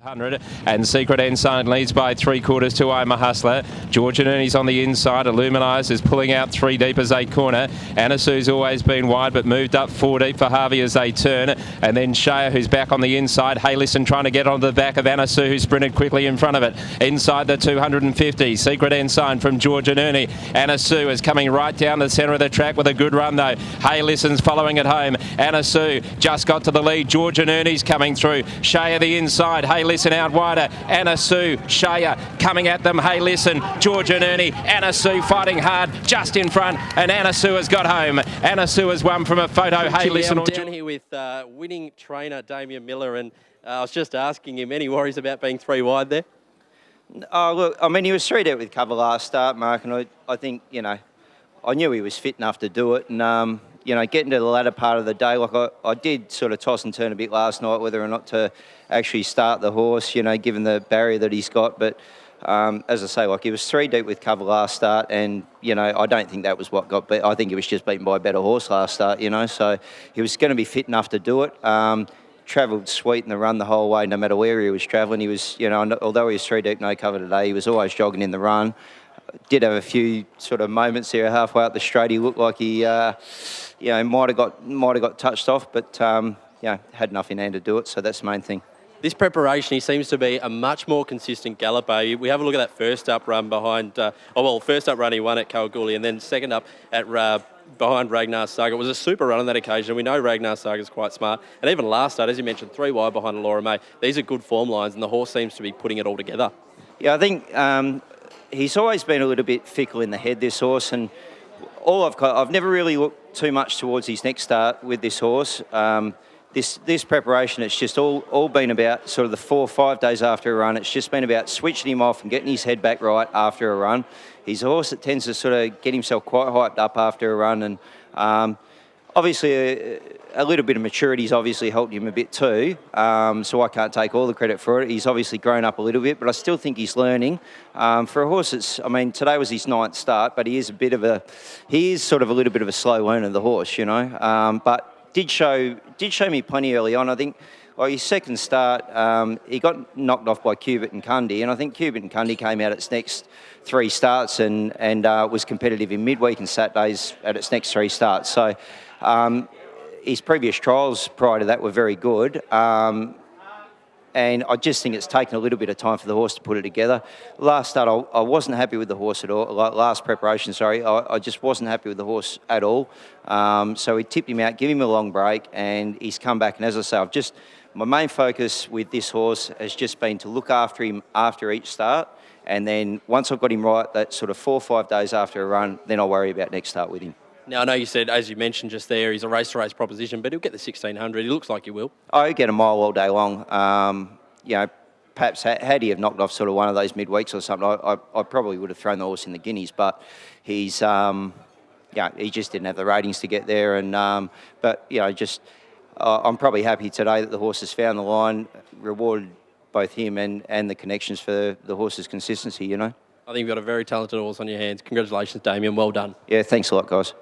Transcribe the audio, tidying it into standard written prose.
100 and Secret Ensign leads by 3/4 to I'm a Hustler. George and Ernie's on the inside. Illuminize is pulling out 3 deep as 8 corner. ANISAU's always been wide but moved up 4 deep for Harvey as they turn. And then Shea, who's back on the inside. Hey Listen trying to get onto the back of ANISAU, who sprinted quickly in front of it. Inside the 250. Secret Ensign from George and Ernie. ANISAU is coming right down the centre of the track with a good run though. Hey Listen's following at home. ANISAU just got to the lead. George and Ernie's coming through. Shea the inside. Hey Listen out wider. ANISAU, Shea coming at them. Hey Listen, George and Ernie. ANISAU fighting hard just in front, and ANISAU has got home. ANISAU has won from a photo. Hey Listen. I'm down here with winning trainer Damian Miller, and I was just asking him, any worries about being 3 wide there? Oh, look, I mean, he was 3 deep with cover last start, Mark, and I think, you know, I knew he was fit enough to do it, and, you know, getting to the latter part of the day, like I did sort of toss and turn a bit last night whether or not to actually start the horse, you know, given the barrier that he's got. But as I say, like he was 3 deep with cover last start, and, you know, I don't think that was what got beat. I think he was just beaten by a better horse last start, you know, so he was going to be fit enough to do it. Travelled sweet in the run the whole way, no matter where he was travelling. He was, you know, although he was 3 deep, no cover today, he was always jogging in the run. Did have a few sort of moments there halfway up the straight. He looked like he, you know, might have got touched off, but you know, had enough in hand to do it. So that's the main thing. This preparation, he seems to be a much more consistent galloper. We have a look at that first up run behind. First up run he won at Kalgoorlie, and then second up at behind Ragnar Saga. It was a super run on that occasion. We know Ragnar Saga's quite smart, and even last start, as you mentioned, 3 wide behind Laura May. These are good form lines, and the horse seems to be putting it all together. Yeah, I think he's always been a little bit fickle in the head, this horse, and I've never really looked too much towards his next start with this horse. This preparation, it's just all been about sort of the 4 or 5 days after a run. It's just been about switching him off and getting his head back right after a run. He's a horse that tends to sort of get himself quite hyped up after a run, and obviously a little bit of maturity's obviously helped him a bit too, so I can't take all the credit for it. He's obviously grown up a little bit, but I still think he's learning. For a horse that's, I mean, today was his 9th start, but he is sort of a little bit of a slow learner, the horse, you know, but did show me plenty early on. I think, well, his second start, he got knocked off by Cubit and Cundy, and I think Cubit and Cundy came out its next 3 starts and was competitive in midweek and Saturdays at its next 3 starts. So his previous trials prior to that were very good. And I just think it's taken a little bit of time for the horse to put it together. Last start, I wasn't happy with the horse at all. Last preparation, sorry, I just wasn't happy with the horse at all. So we tipped him out, give him a long break, and he's come back. And as I say, my main focus with this horse has just been to look after him after each start. And then once I've got him right, that sort of 4 or 5 days after a run, then I'll worry about next start with him. Now, I know you said, as you mentioned just there, he's a race-to-race proposition, but he'll get the 1600. He looks like he will. Oh, he'll get a mile all day long. You know, perhaps had he have knocked off sort of one of those midweeks or something, I probably would have thrown the horse in the guineas, but he's, yeah, he just didn't have the ratings to get there. And but, you know, I'm probably happy today that the horse has found the line, rewarded both him and the connections for the horse's consistency, you know. I think you've got a very talented horse on your hands. Congratulations, Damian. Well done. Yeah, thanks a lot, guys.